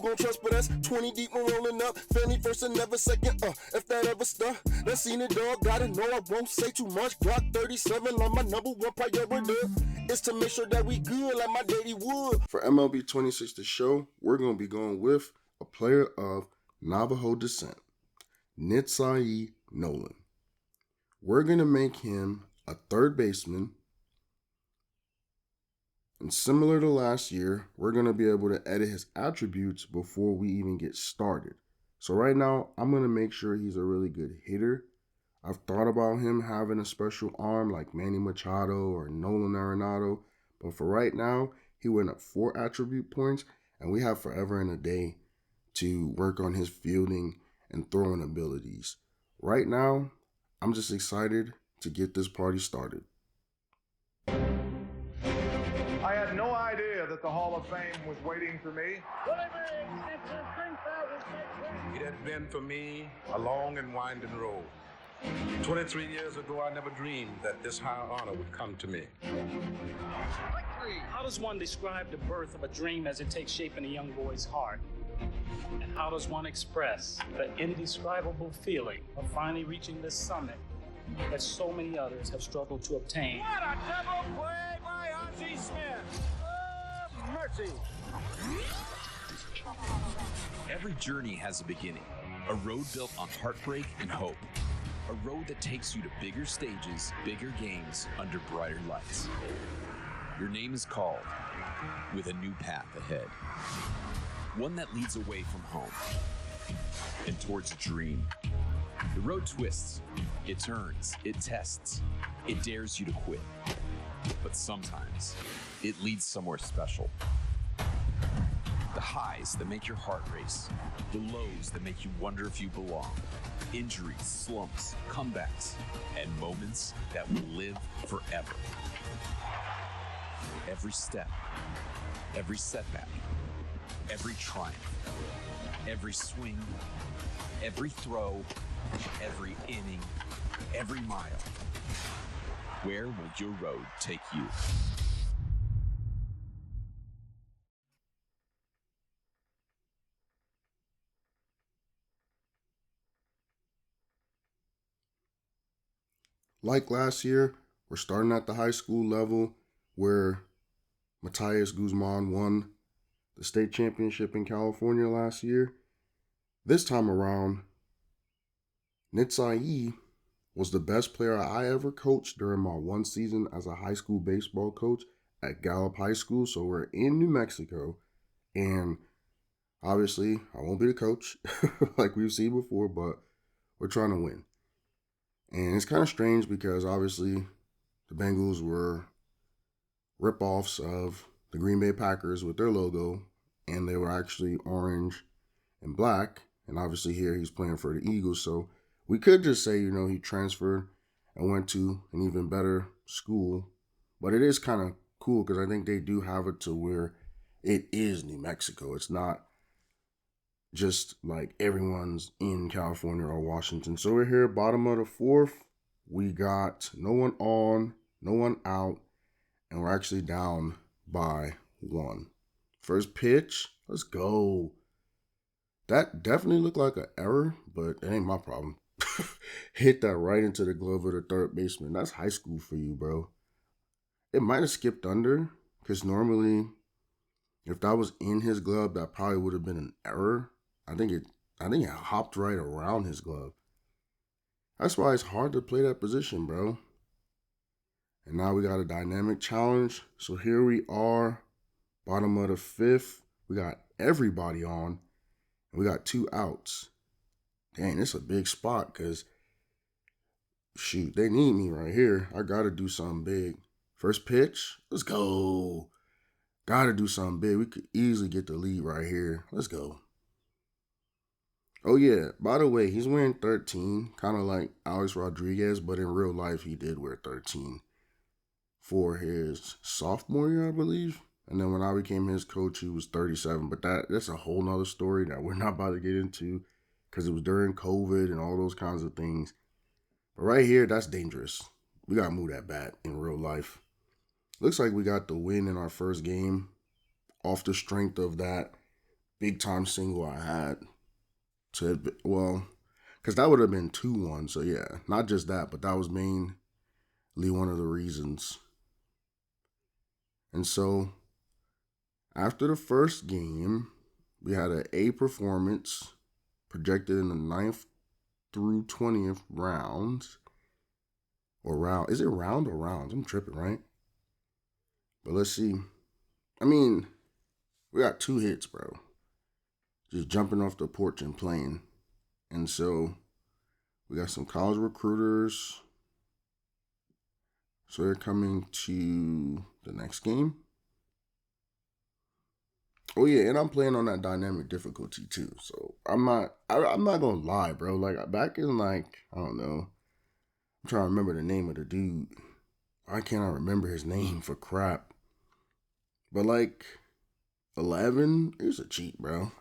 gon' trust, but that's 20 deep when rolling up. Family first and never second, if that ever stuff. That seen it all, gotta know I won't say too much. Glock 37 on my number one priority. It's to make sure that we good like my daddy would. For MLB 26 The Show, we're gonna be going with a player of Navajo descent, NITSÁII Nolan. We're gonna make him a third baseman. And similar to last year, we're going to be able to edit his attributes before we even get started. So right now, I'm going to make sure he's a really good hitter. I've thought about him having a special arm like Manny Machado or Nolan Arenado. But for right now, he went up 4 attribute points, and we have forever and a day to work on his fielding and throwing abilities. Right now, I'm just excited to get this party started. I had no idea that the Hall of Fame was waiting for me. It had been for me a long and winding road. 23 years ago, I never dreamed that this high honor would come to me. How does one describe the birth of a dream as it takes shape in a young boy's heart? And how does one express the indescribable feeling of finally reaching this summit that so many others have struggled to obtain? What a double play by Ozzie Smith! Oh, mercy! Every journey has a beginning, a road built on heartbreak and hope. A road that takes you to bigger stages, bigger games, under brighter lights. Your name is called, with a new path ahead. One that leads away from home and towards a dream. The road twists, it turns, it tests, it dares you to quit. But sometimes, it leads somewhere special. The highs that make your heart race, the lows that make you wonder if you belong, injuries, slumps, comebacks, and moments that will live forever. Every step, every setback, every triumph, every swing, every throw, every inning, every mile. Where will your road take you? Like last year, we're starting at the high school level where Matías Guzmán won the state championship in California last year. This time around, NITSÁII was the best player I ever coached during my one season as a high school baseball coach at Gallup High School. So we're in New Mexico, and obviously I won't be the coach like we've seen before, but we're trying to win. And it's kind of strange because obviously the Bengals were rip-offs of the Green Bay Packers with their logo, and they were actually orange and black. And obviously here he's playing for the Eagles. So we could just say, he transferred and went to an even better school. But it is kind of cool because I think they do have it to where it is New Mexico. It's not just like everyone's in California or Washington. So we're here, bottom of the 4th. We got no one on, no one out, and we're actually down by 1. First pitch, let's go. That definitely looked like an error, but it ain't my problem. Hit that right into the glove of the third baseman. That's high school for you, bro. It might have skipped under, because normally, if that was in his glove, that probably would have been an error. I think it hopped right around his glove. That's why it's hard to play that position, bro. And now we got a dynamic challenge. So here we are, bottom of the 5th. We got everybody on, and we got 2 outs. Dang, this is a big spot because, shoot, they need me right here. I got to do something big. First pitch, let's go. Got to do something big. We could easily get the lead right here. Let's go. Oh, yeah, by the way, he's wearing 13, kind of like Alex Rodriguez, but in real life, he did wear 13 for his sophomore year, I believe. And then when I became his coach, he was 37. But that's a whole nother story that we're not about to get into because it was during COVID and all those kinds of things. But right here, that's dangerous. We got to move that bat in real life. Looks like we got the win in our first game off the strength of that big time single I had to, well, because that would have been 2-1. So yeah, not just that, but that was mainly one of the reasons. And so after the first game, we had an A performance projected in the 9th through 20th rounds. Or round. Is it round or rounds? I'm tripping, right? But let's see. I mean, we got 2 hits, bro. Just jumping off the porch and playing. And so we got some college recruiters. So they're coming to the next game. Oh yeah, and I'm playing on that dynamic difficulty too. So I'm not gonna lie, bro. Like back in I don't know. I'm trying to remember the name of the dude. I cannot remember his name for crap. But 11 is a cheat, bro.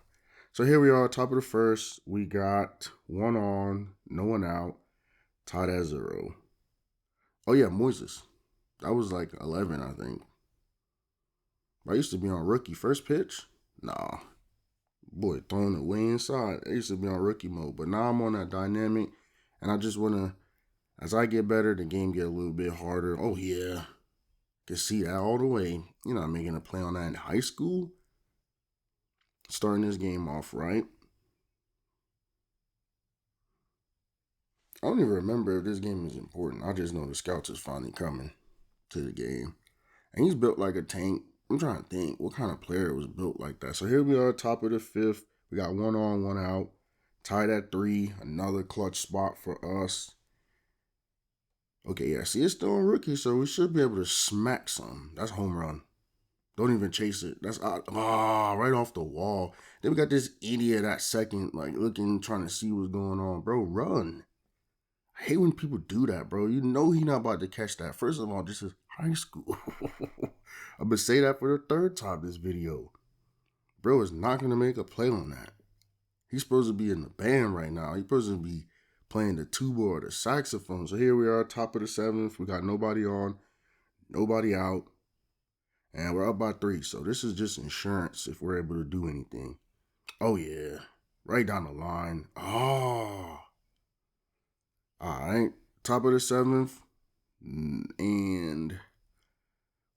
So here we are, top of the first. We got 1 on, no one out, tied at 0. Oh yeah, Moises. That was 11, I think. I used to be on rookie first pitch. Nah. Boy, throwing it way inside. I used to be on rookie mode. But now I'm on that dynamic. And I just want to, as I get better, the game get a little bit harder. Oh yeah. Can see that all the way. You're not making a play on that in high school. Starting this game off right. I don't even remember if this game is important. I just know the scouts is finally coming to the game. And he's built like a tank. I'm trying to think what kind of player was built like that. So here we are, top of the 5th. We got 1 on, 1 out. Tied at 3. Another clutch spot for us. Okay, yeah. See, it's still a rookie, so we should be able to smack some. That's home run. Don't even chase it. That's right off the wall. Then we got this idiot at second, looking, trying to see what's going on. Bro, run. I hate when people do that, bro. You know he not about to catch that. First of all, this is high school. I'm going to say that for the 3rd time this video. Bro is not going to make a play on that. He's supposed to be in the band right now. He's supposed to be playing the tuba or the saxophone. So here we are, top of the 7th. We got nobody on, nobody out. And we're up by 3. So this is just insurance if we're able to do anything. Oh, yeah. Right down the line. Oh. All right. Top of the 7th. And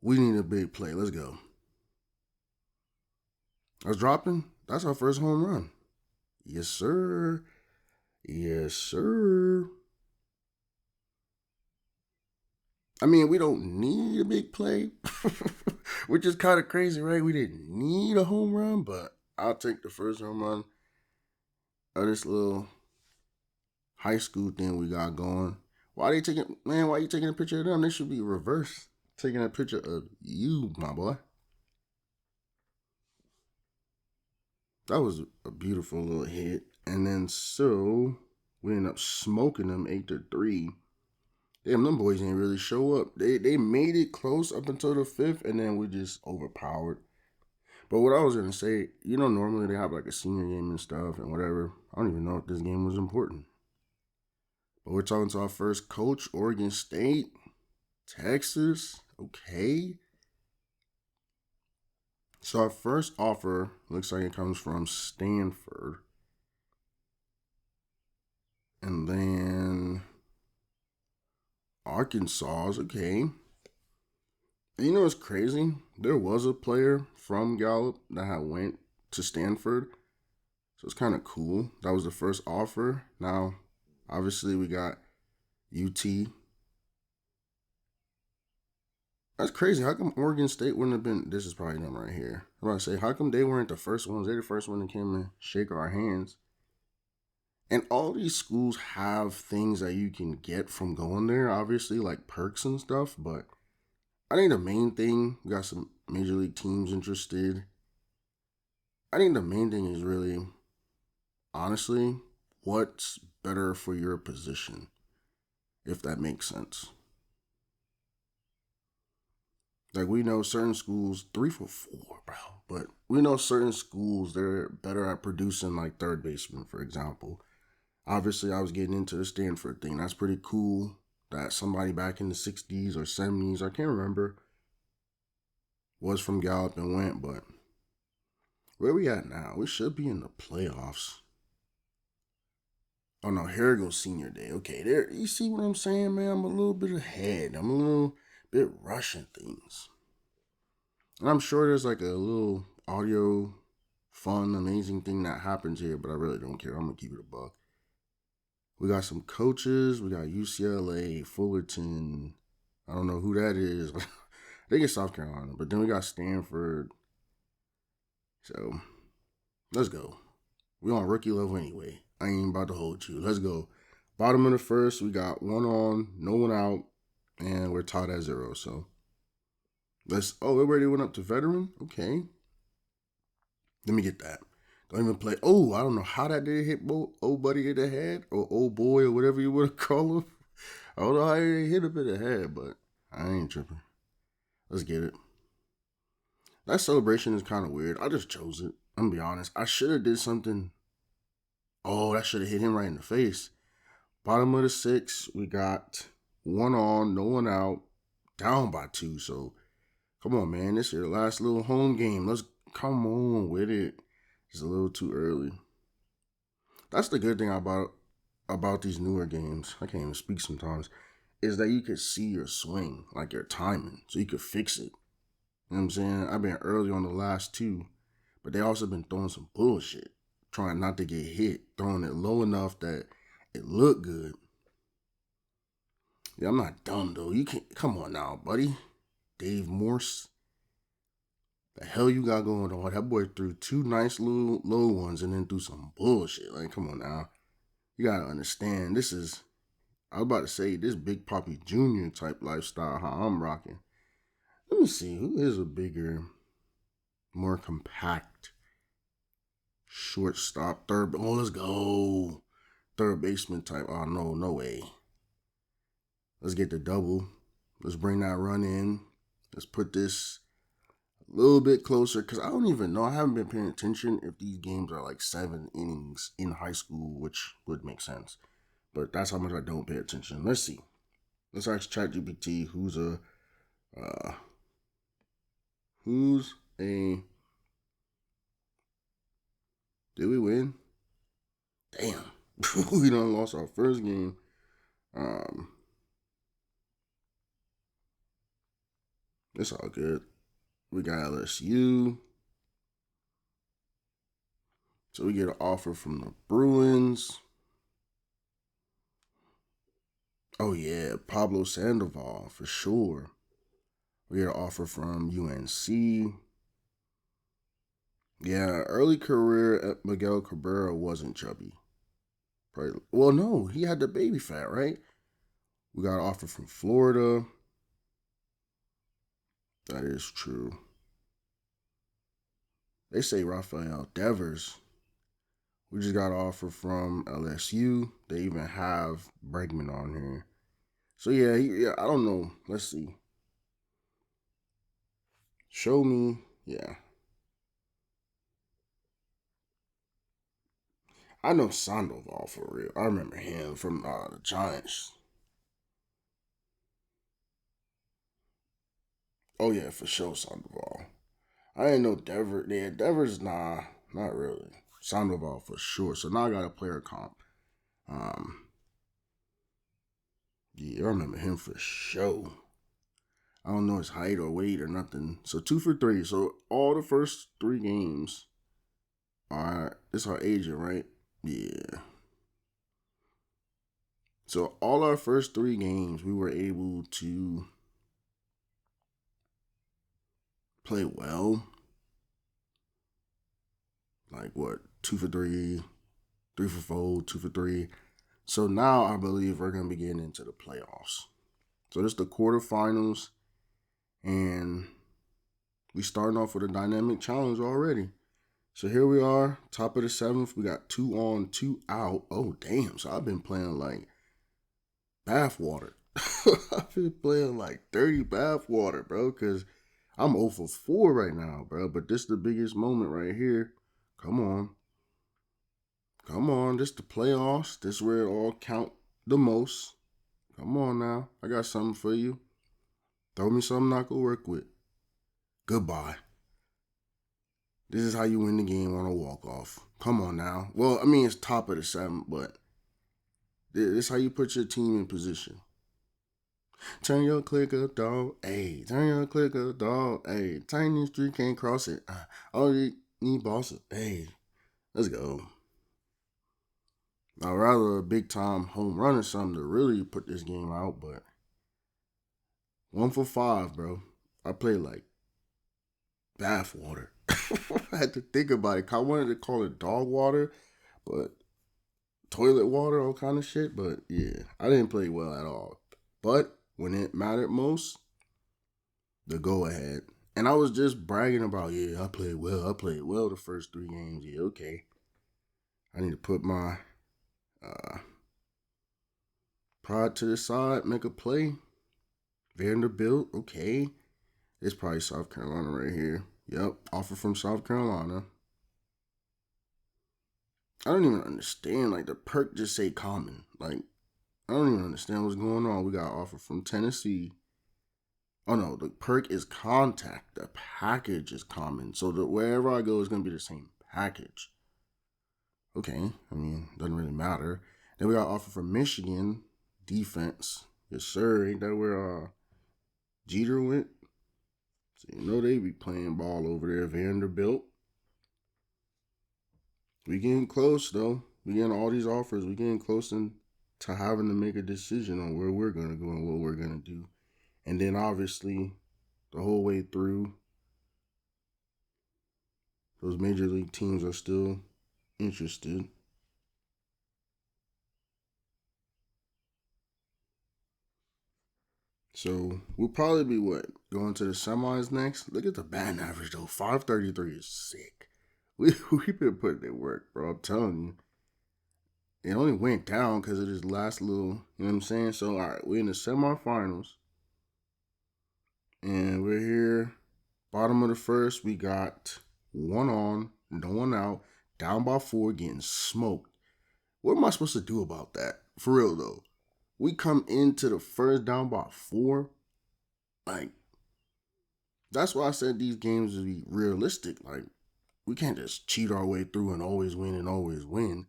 we need a big play. Let's go. That's dropping. That's our first home run. Yes, sir. Yes, sir. I mean, we don't need a big play, which is kind of crazy, right? We didn't need a home run, but I'll take the first home run of this little high school thing we got going. Why are you taking a picture of them? They should be reversed. Taking a picture of you, my boy. That was a beautiful little hit. And then so we ended up smoking them 8-3. Damn, them boys didn't really show up. They made it close up until the 5th, and then we just overpowered. But what I was going to say, normally they have a senior game and stuff and whatever. I don't even know if this game was important. But we're talking to our first coach, Oregon State, Texas. Okay. So our first offer looks like it comes from Stanford. And then Arkansas is okay. And you know what's crazy? There was a player from Gallup that had went to Stanford. So it's kind of cool. That was the first offer. Now, obviously, we got UT. That's crazy. How come Oregon State wouldn't have been? This is probably them right here. I'm about to say, how come they weren't the first ones? They're the first one that came and shake our hands. And all these schools have things that you can get from going there, obviously, like perks and stuff. But I think the main thing, we got some major league teams interested. I think the main thing is really, honestly, what's better for your position, if that makes sense. We know certain schools, 3 for 4, bro. But we know certain schools, they're better at producing third baseman, for example. Obviously, I was getting into the Stanford thing. That's pretty cool that somebody back in the 60s or 70s, I can't remember, was from Gallup and went. But Where we at now? We should be in the playoffs. Oh no, here goes senior day. Okay, there. You see what I'm saying, man? I'm a little bit ahead. I'm a little bit rushing things. And I'm sure there's like a little audio, fun, amazing thing that happens here, but I really don't care. I'm gonna keep it a buck. We got some coaches. We got UCLA, Fullerton. I don't know who that is. I think it's South Carolina. But then we got Stanford. So let's go. We on rookie level anyway. I ain't about to hold you. Let's go. Bottom of the first, we got 1 on, no one out, and we're tied at 0. So let's. Oh, it already went up to veteran. Okay. Let me get that. Don't even play. Oh, I don't know how that did hit old buddy in the head or old boy or whatever you want to call him. I don't know how he hit him in the head, but I ain't tripping. Let's get it. That celebration is kind of weird. I just chose it. I'm gonna be honest. I should have did something. Oh, that should have hit him right in the face. Bottom of the 6, we got 1 on, no one out, down by 2. So come on, man. This is your last little home game. Let's come on with it. It's a little too early. That's the good thing about these newer games. I can't even speak sometimes. Is that you can see your swing, like your timing, so you could fix it. You know what I'm saying? I've been early on the last 2, but they also been throwing some bullshit, trying not to get hit, throwing it low enough that it looked good. Yeah, I'm not dumb though. You can't. Come on now, buddy. Dave Morse. The hell you got going on? That boy threw 2 nice little low ones and then threw some bullshit. Like, come on now. You gotta understand. This is, I was about to say, this Big Poppy Jr. type lifestyle, how I'm rocking. Let me see. Who is a bigger, more compact shortstop, third? Oh, let's go. Third baseman type. Oh, no way. Let's get the double. Let's bring that run in. Let's put this a little bit closer, because I don't even know. I haven't been paying attention if these games are like 7 innings in high school, which would make sense. But that's how much I don't pay attention. Let's see. Let's ask ChatGPT who's a did we win? Damn. We done lost our first game. It's all good. We got LSU. So we get an offer from the Bruins. Oh yeah, Pablo Sandoval for sure. We get an offer from UNC. Yeah, early career at Miguel Cabrera wasn't chubby. Probably, well, no, he had the baby fat, right? We got an offer from Florida. That is true. They say Rafael Devers. We just got an offer from LSU. They even have Bregman on here. So yeah, I don't know. Let's see. Show me. Yeah. I know Sandoval for real. I remember him from the Giants. Oh yeah, for sure, Sandoval. I didn't know Devers. Yeah, Devers, nah, not really. Sandoval for sure. So now I got a player comp. Yeah, I remember him for sure. I don't know his height or weight or nothing. So 2 for 3. So all the first 3 games are, it's our agent, right? Yeah. So all our first 3 games, we were able to play well. Like what? 2 for 3, 3 for 4, 2 for 3. So now I believe we're going to be getting into the playoffs. So this is the quarterfinals. And we starting off with a dynamic challenge already. So here we are, top of the 7th. We got 2 on, 2 out. Oh, damn. So I've been playing like bathwater. I've been playing like dirty bathwater, bro, because I'm 0 for 4 right now, bro. But this is the biggest moment right here. Come on. Come on. This is the playoffs. This is where it all count the most. Come on now. I got something for you. Throw me something I can work with. Goodbye. This is how you win the game on a walk-off. Come on now. Well, I mean, it's top of the 7th, but this is how you put your team in position. Turn your clicker, dog. Hey, turn your clicker, dog. Hey, Tiny Street can't cross it. All you need bosses. Hey, let's go. I'd rather a big-time home run or something to really put this game out, but 1 for 5, bro. I played like bath water. I had to think about it. I wanted to call it dog water, but toilet water, all kind of shit. But yeah, I didn't play well at all. But when it mattered most, the go ahead. And I was just bragging about, yeah, I played well. I played well the first 3 games. Yeah, okay. I need to put my pride to the side, make a play. Vanderbilt, okay. It's probably South Carolina right here. Yep, offer from South Carolina. I don't even understand. Like, the perk just say common. Like, I don't even understand what's going on. We got an offer from Tennessee. Oh, no, the perk is contact. The package is common. So wherever I go, it's going to be the same package. Okay, I mean, doesn't really matter. Then we got an offer from Michigan. Defense. Yes, sir. Ain't that where Jeter went? So you know they be playing ball over there. Vanderbilt. We getting close, though. We getting all these offers. We getting close to having to make a decision on where we're going to go and what we're going to do. And then, obviously, the whole way through, those major league teams are still interested. So, we'll probably be, going to the semis next? Look at the batting average, though. 533 is sick. We've been putting in work, bro. I'm telling you. It only went down because of this last little, you know what I'm saying? So, all right, we're in the semifinals. And we're here, bottom of the first. We got 1 on, no 1 out, down by 4, getting smoked. What am I supposed to do about that? For real, though. We come into the first down by 4. Like, that's why I said these games would be realistic. Like, we can't just cheat our way through and always win and always win.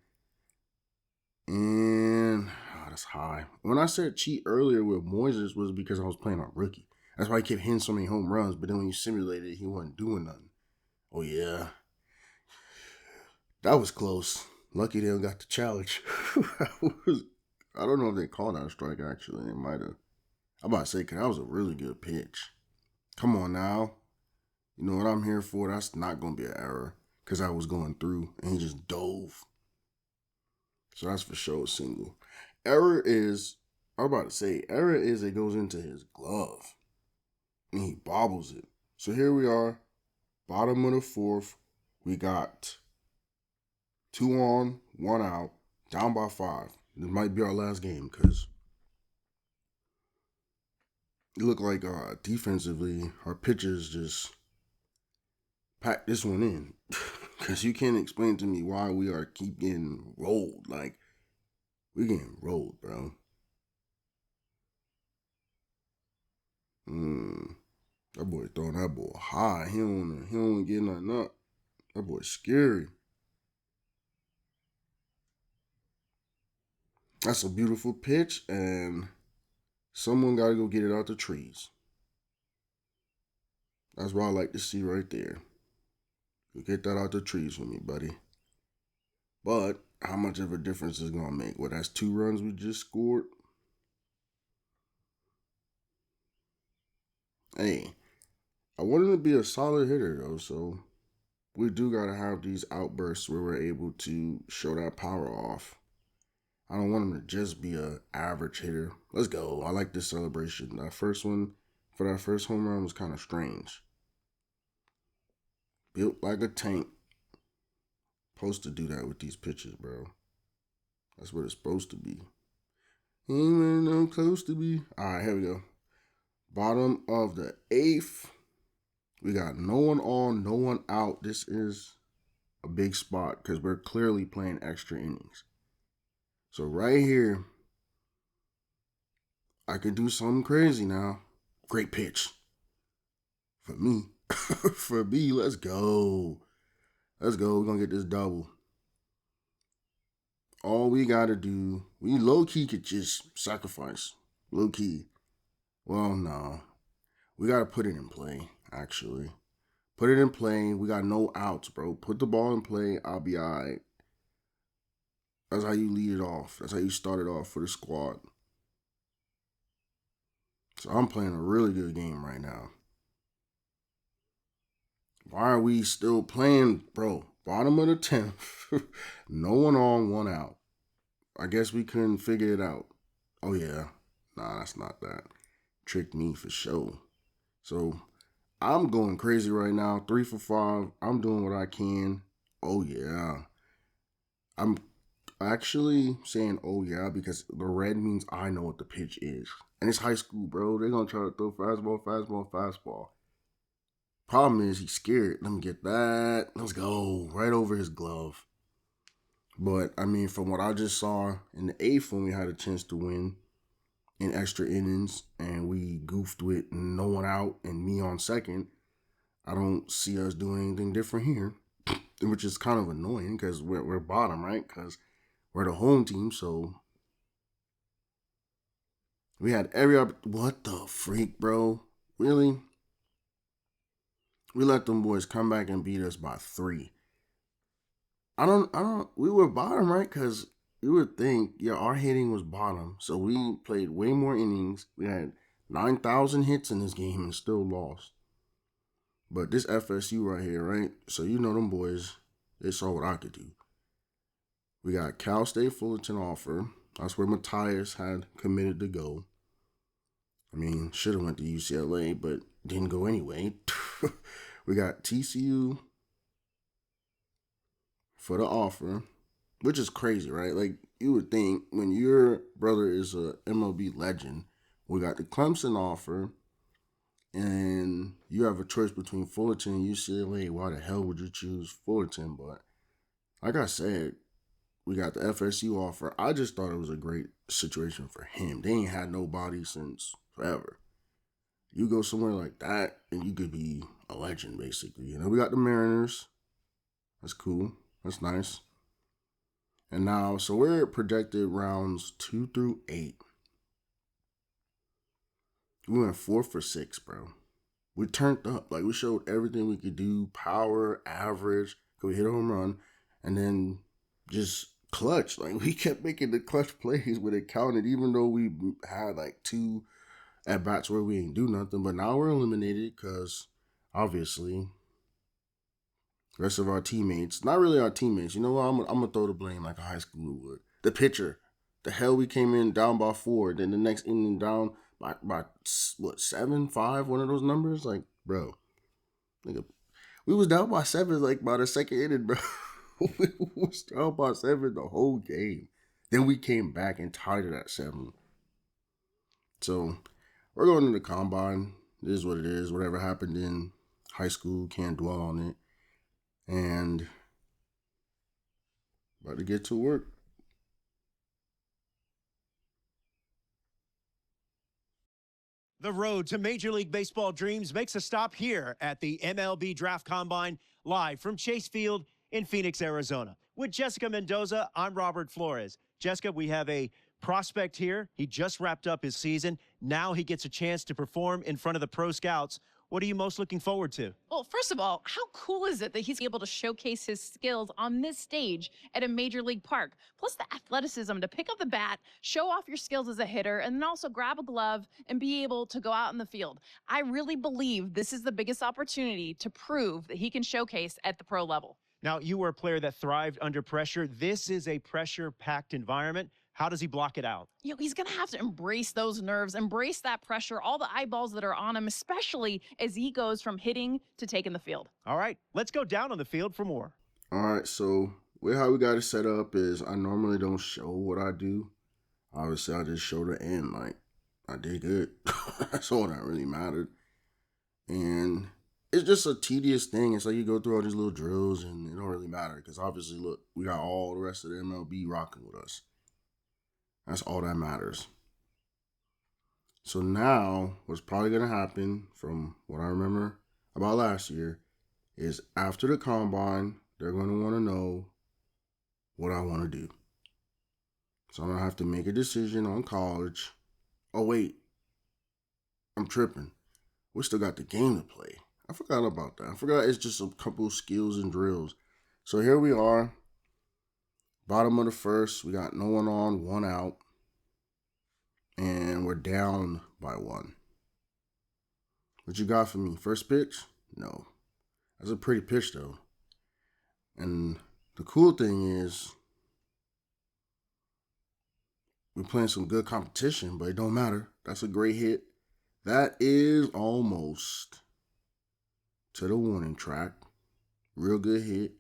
And, that's high. When I said cheat earlier with Moises was because I was playing on rookie. That's why he kept hitting so many home runs, but then when you simulated it, he wasn't doing nothing. Oh, yeah. That was close. Lucky they got the challenge. I don't know if they called that a strike, actually. They might have. I'm about to say, because that was a really good pitch. Come on now. You know what I'm here for? That's not going to be an error because I was going through, and he just dove. So that's for sure a single. Error is, I'm about to say, error is it goes into his glove. And he bobbles it. So here we are, bottom of the 4th. We got 2 on, 1 out, down by 5. This might be our last game because it looked like defensively our pitchers just packed this one in. Because you can't explain to me why we are keep getting rolled. Like, we're getting rolled, bro. That boy throwing that ball high. He don't get nothing up. That boy's scary. That's a beautiful pitch, and someone got to go get it out the trees. That's what I like to see right there. You get that out the trees for me, buddy. But how much of a difference is it going to make? Well, that's 2 runs we just scored. Hey, I want him to be a solid hitter, though, so we do got to have these outbursts where we're able to show that power off. I don't want him to just be an average hitter. Let's go. I like this celebration. That first one for that first home run was kind of strange. Built like a tank. Supposed to do that with these pitches, bro. That's what it's supposed to be. He ain't really no close to be. All right, here we go. Bottom of the 8th. We got no 1 on, no 1 out. This is a big spot because we're clearly playing extra innings. So right here, I could do something crazy now. Great pitch. For me. For me, let's go. Let's go. We're going to get this double. All we got to do, we low-key could just sacrifice. Low-key. Well, no. We got to put it in play, actually. Put it in play. We got no outs, bro. Put the ball in play. I'll be all right. That's how you lead it off. That's how you start it off for the squad. So I'm playing a really good game right now. Why are we still playing, bro? Bottom of the 10th. No one on, one out. I guess we couldn't figure it out. Oh, yeah. Nah, that's not that. Tricked me for sure. So I'm going crazy right now. 3 for 5. I'm doing what I can. Oh, yeah. I'm actually saying, oh, yeah, because the red means I know what the pitch is. And it's high school, bro. They're going to try to throw fastball. Problem is, he's scared. Let me get that. Let's go. Right over his glove. But, I mean, from what I just saw in the 8th when we had a chance to win in extra innings and we goofed with no one out and me on second, I don't see us doing anything different here, which is kind of annoying because we're bottom, right? Because we're the home team, so we had every what the freak, bro? Really? We let them boys come back and beat us by 3. We were bottom, right? Because you would think, yeah, our hitting was bottom. So we played way more innings. We had 9,000 hits in this game and still lost. But this FSU right here, right? So you know them boys, they saw what I could do. We got Cal State Fullerton offer. That's where Matthias had committed to go. I mean, should have went to UCLA, but didn't go anyway. We got TCU for the offer, which is crazy, right? Like, you would think when your brother is a MLB legend, we got the Clemson offer, and you have a choice between Fullerton and UCLA. Why the hell would you choose Fullerton? But like I said, we got the FSU offer. I just thought it was a great situation for him. They ain't had nobody since forever. You go somewhere like that, and you could be a legend, basically. You know, we got the Mariners. That's cool. That's nice. And now, so we're projected rounds 2 through 8. We went 4 for 6, bro. We turned up. Like, we showed everything we could do. Power, average. Could we hit a home run? And then just clutch. Like, we kept making the clutch plays when it counted, even though we had like 2 at-bats where we ain't do nothing. But now we're eliminated because, obviously, the rest of our teammates, not really our teammates. You know what? I'm going to throw the blame like a high schooler would. The pitcher. The hell we came in down by 4. Then the next inning down by what, 7-5? One of those numbers? Like, bro. Nigga, we was down by 7 like by the second inning, bro. We was down by 7 the whole game. Then we came back and tied it at 7. So we're going to the combine. It is what it is. Whatever happened in high school, can't dwell on it. And about to get to work. The road to Major League Baseball dreams makes a stop here at the MLB Draft Combine, live from Chase Field in Phoenix, Arizona. With Jessica Mendoza, I'm Robert Flores. Jessica, we have a prospect here. He just wrapped up his season. Now he gets a chance to perform in front of the pro scouts. What are you most looking forward to? Well, first of all, how cool is it that he's able to showcase his skills on this stage at a major league park? Plus the athleticism to pick up the bat, show off your skills as a hitter, and then also grab a glove and be able to go out in the field. I really believe this is the biggest opportunity to prove that he can showcase at the pro level. Now, you were a player that thrived under pressure. This is a pressure-packed environment. How does he block it out? You know, he's going to have to embrace those nerves, embrace that pressure, all the eyeballs that are on him, especially as he goes from hitting to taking the field. All right, let's go down on the field for more. All right, so how we got it set up is I normally don't show what I do. Obviously, I just show the end. Like, I did good. That's all that really mattered. And it's just a tedious thing. It's like you go through all these little drills and it don't really matter because obviously, look, we got all the rest of the MLB rocking with us. That's all that matters. So now what's probably going to happen from what I remember about last year is after the combine, they're going to want to know what I want to do. So I'm going to have to make a decision on college. Oh, wait. I'm tripping. We still got the game to play. I forgot about that. I forgot it's just a couple of skills and drills. So here we are. Bottom of the first. We got no one on, one out. And we're down by one. What you got for me? First pitch? No. That's a pretty pitch, though. And the cool thing is, we're playing some good competition, but it don't matter. That's a great hit. That is almost to the warning track. Real good hit.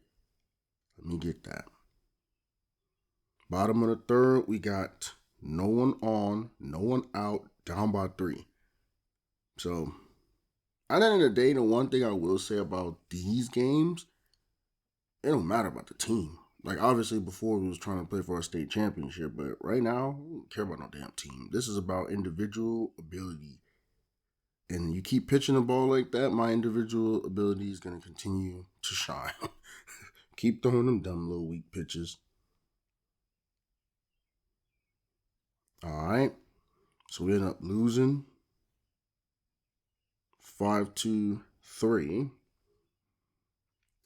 Let me get that. Bottom of the third, we got no one on, no one out, down by 3. So, at the end of the day, the one thing I will say about these games, it don't matter about the team. Like, obviously, before we was trying to play for a state championship, but right now, I don't care about no damn team. This is about individual ability. And you keep pitching the ball like that, my individual ability is going to continue to shine. Keep throwing them dumb little weak pitches. All right. So we end up losing 5-3.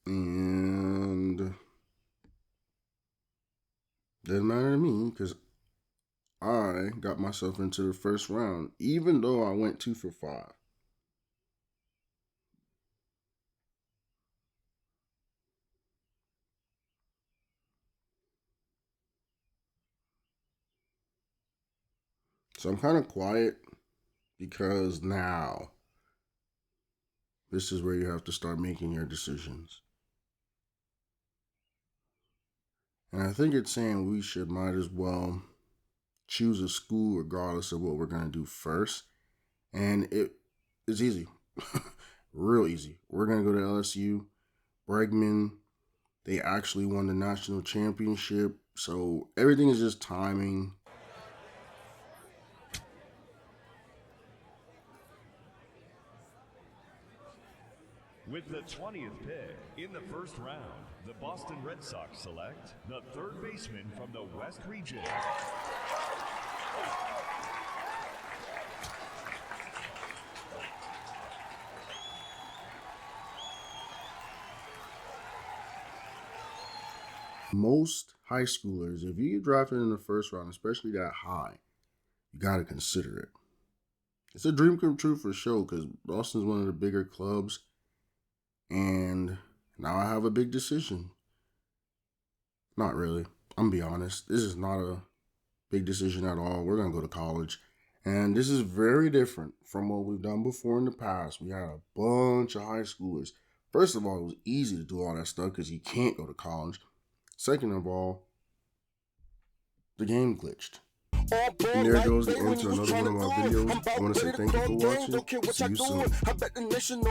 And doesn't matter to me because I got myself into the first round, even though I went 2 for 5. So I'm kind of quiet because now this is where you have to start making your decisions. And I think it's saying we might as well choose a school regardless of what we're going to do first. And it's easy. Real easy. We're going to go to LSU. Bregman, they actually won the national championship. So everything is just timing. With the 20th pick in the first round, the Boston Red Sox select the third baseman from the West region. Most high schoolers, if you get drafted in the first round, especially that high, you got to consider it. It's a dream come true for sure because Boston's one of the bigger clubs. And now I have a big decision. Not really. I'm going to be honest. This is not a big decision at all. We're going to go to college. And this is very different from what we've done before in the past. We had a bunch of high schoolers. First of all, it was easy to do all that stuff because you can't go to college. Second of all, the game glitched. And there goes the end to another one of my videos. I want to say thank you for watching. See you soon.